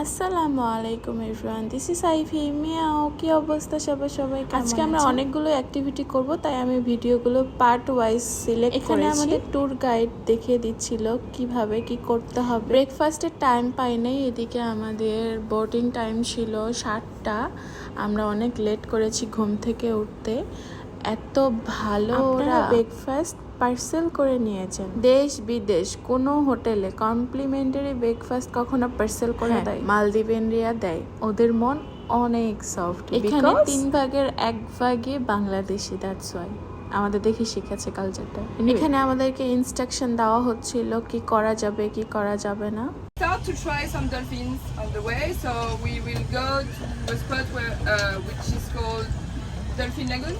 আসসালামু আলাইকুম everyone, this is Ivy Miao. কি অবস্থা সবাই? আজকে আমরা অনেকগুলো অ্যাক্টিভিটি করব, তাই আমি ভিডিওগুলো পার্ট ওয়াইজ সিলেক্ট করেছি। এখানে আমাদের ট্যুর গাইড দেখিয়ে দিচ্ছিল কিভাবে কি করতে হবে। ব্রেকফাস্টের টাইম পাই নাই, এদিকে আমাদের বোর্ডিং টাইম ছিল 7টা। আমরা অনেক লেট করেছি ঘুম থেকে উঠতে। এত ভালো ওরা ব্রেকফাস্ট পার্সেল করে নিয়েছেন। দেশ বিদেশ কোনো হোটেলে কমপ্লিমেন্টারি ব্রেকফাস্ট কখনো পার্সেল করে দেয়, মালদ্বীপেনরা দেয়। ওদের মন অনেক সফট। এখানে 3 ভাগের 1 ভাগে বাংলাদেশি, দ্যাটস ওয়াই আমাদের দেখে শিখেছে কালচারটা। এখানে আমাদেরকে ইনস্ট্রাকশন দেওয়া হচ্ছিল কি করা যাবে কি করা যাবে না। Start to try some dolphins on the way, so we will go to a spot where, which is called Dolphin Lagoon.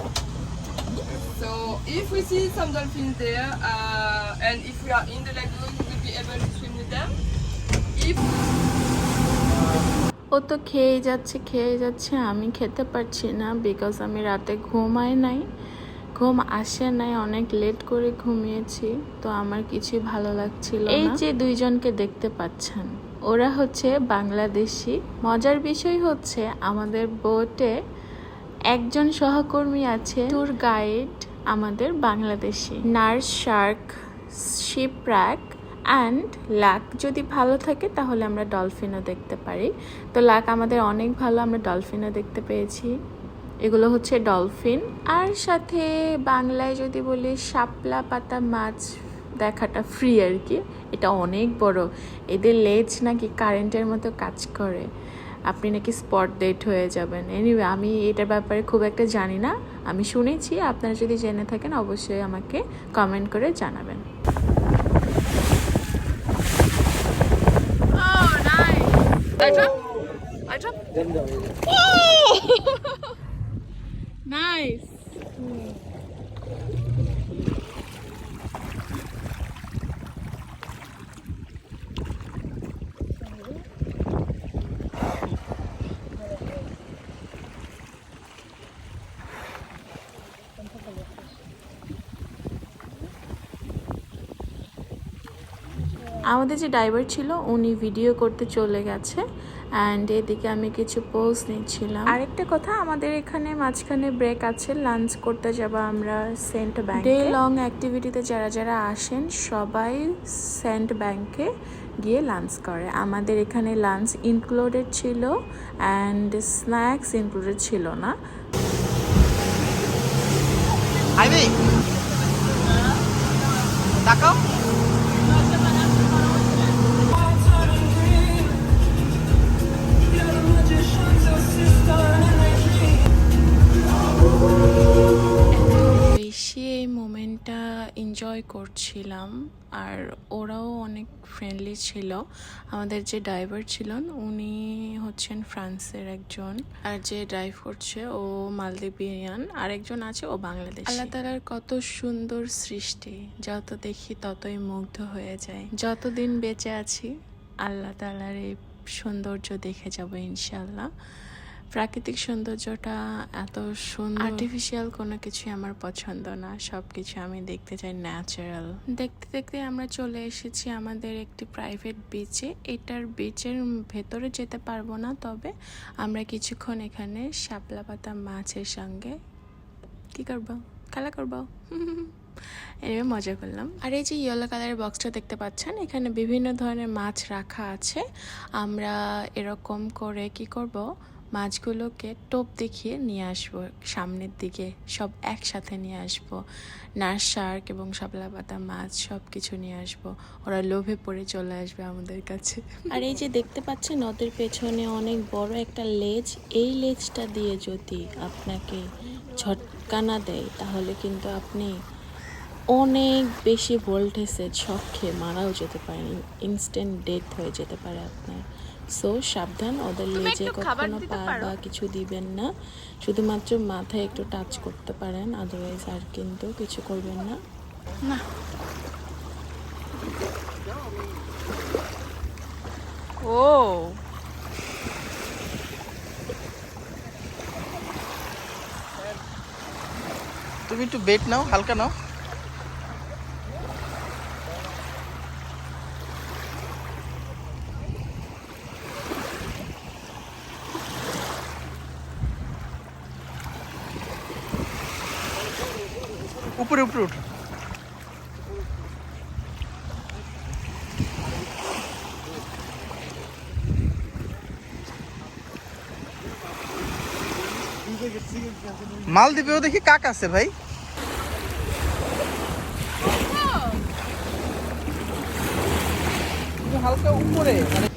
So if we see some dolphins there, and if we are in the lagoon, we'll be able to swim with them. If ও তো খেয়ে যাচ্ছে, আমি খেতে পারছি না, because আমি রাতে ঘুমাই নাই, ঘুম আসে নাই, অনেক লেট করে ঘুমিয়েছি, তো আমার কিছুই ভালো লাগছিল না। এই যে দুইজনকে দেখতে পাচ্ছেন, ওরা হচ্ছে বাংলাদেশি। মজার বিষয় হচ্ছে আমাদের বোটে একজন সহকর্মী আছে, ট্যুর গাইড আমাদের Bangladeshi. Nurse, shark, shipwreck and luck যদি ভালো থাকে তাহলে আমরা ডলফিনও দেখতে পারি। তো লাক আমাদের অনেক ভালো, আমরা ডলফিনও দেখতে পেয়েছি। এগুলো হচ্ছে ডলফিন। আর সাথে বাংলায় যদি বলি শাপলা পাতা মাছ দেখাটা ফ্রি আর কি। এটা অনেক বড়, এদের লেজ নাকি কারেন্টের মতো কাজ করে, আপনি নাকি স্পট ডেট হয়ে যাবেন। এনিওয়ে, আমি এটার ব্যাপারে খুব একটা জানি না, আমি শুনেছি। আপনারা যদি জেনে থাকেন অবশ্যই আমাকে কমেন্ট করে জানাবেন। I drop. নাইস। আমাদের যে ড্রাইভার ছিল উনি ভিডিও করতে চলে গেছে, অ্যান্ড এদিকে আমি কিছু পোজ নিচ্ছিলাম। আরেকটা কথা, আমাদের এখানে মাঝখানে ব্রেক আছে, লাঞ্চ করতে যাব আমরা সেন্ট ব্যাংক। ডে লং অ্যাক্টিভিটিতে যারা আসেন সবাই সেন্ট ব্যাংকে গিয়ে লাঞ্চ করে। আমাদের এখানে লাঞ্চ ইনক্লুডেড ছিল অ্যান্ড স্ন্যাক্স ইনক্লুডেড ছিল না। তাকাও। বেশি এই মোমেন্টটা এনজয় করছিলাম, আর ওরাও অনেক ফ্রেন্ডলি ছিল। আমাদের যে ড্রাইভার ছিলেন উনি হচ্ছেন ফ্রান্সের একজন, আর যে ড্রাইভ করছে ও মালদ্বীপিয়ান, আর একজন আছে ও বাংলাদেশ। আল্লাহ তাআলার কত সুন্দর সৃষ্টি, যত দেখি ততই মুগ্ধ হয়ে যায়। যতদিন বেঁচে আছি আল্লাহ তাআলার এই সৌন্দর্য দেখে যাব ইনশাল্লাহ। প্রাকৃতিক সৌন্দর্যটা এত সুন্দর, আর্টিফিশিয়াল কোনো কিছুই আমার পছন্দ না, সব কিছু আমি দেখতে চাই ন্যাচারাল। দেখতে দেখতে আমরা চলে এসেছি আমাদের একটি প্রাইভেট বিচে। এটার বিচের ভেতরে যেতে পারবো না, তবে আমরা কিছুক্ষণ এখানে শাপলা পাতা মাছের সঙ্গে কি করবো, খেলা করবো, এভাবে মজা করলাম। আর এই যে ইয়েলো কালারের বক্সটা দেখতে পাচ্ছেন, এখানে বিভিন্ন ধরনের মাছ রাখা আছে। আমরা এরকম করে কি করব, মাছগুলোকে টোপ দেখিয়ে নিয়ে আসবো সামনের দিকে, সব একসাথে নিয়ে আসবো। নার্স, শার্ক এবং শাপলা পাতা মাছ সব কিছু নিয়ে আসবো। ওরা লোভে পড়ে চলে আসবে আমাদের কাছে। আর এই যে দেখতে পাচ্ছেন নদীর পেছনে অনেক বড় একটা লেজ, এই লেজটা দিয়ে যদি আপনাকে ঝটকা না দেয় তাহলে কিন্তু আপনি অনেক বেশি ভোল্টেজের শক খেয়ে মারাও যেতে পারেন, ইনস্ট্যান্ট ডেথ হয়ে যেতে পারে আপনার। সো সাবধান, ওদের লেজে কখনো পা বা কিছু দিবেন না, শুধুমাত্র মাথায় একটু টাচ করতে পারেন, আদারওয়াইজ আর কিন্তু কিছু করবেন না। না, ও তুমি একটু বেট নাও, হালকা নাও। উপরে উপরে উঠ। মালদ্বীপেও দেখি কাক আছে ভাই। হালকা উপরে মানে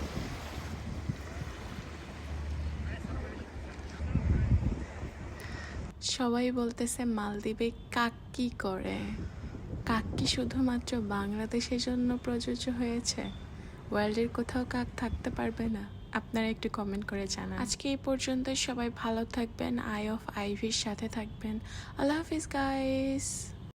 সবাই বলতেছে মালদ্বীপে কাক কি করে? কাক কি শুধুমাত্র বাংলাদেশের জন্য প্রযোজ্য হয়েছে? ওয়ার্ল্ডের কোথাও কাক থাকতে পারবে না? আপনারা একটু কমেন্ট করে জানান। আজকে এই পর্যন্ত, সবাই ভালো থাকবেন, আই অফ আইভির সাথে থাকবেন। আল্লাহ হাফিজ গাইস।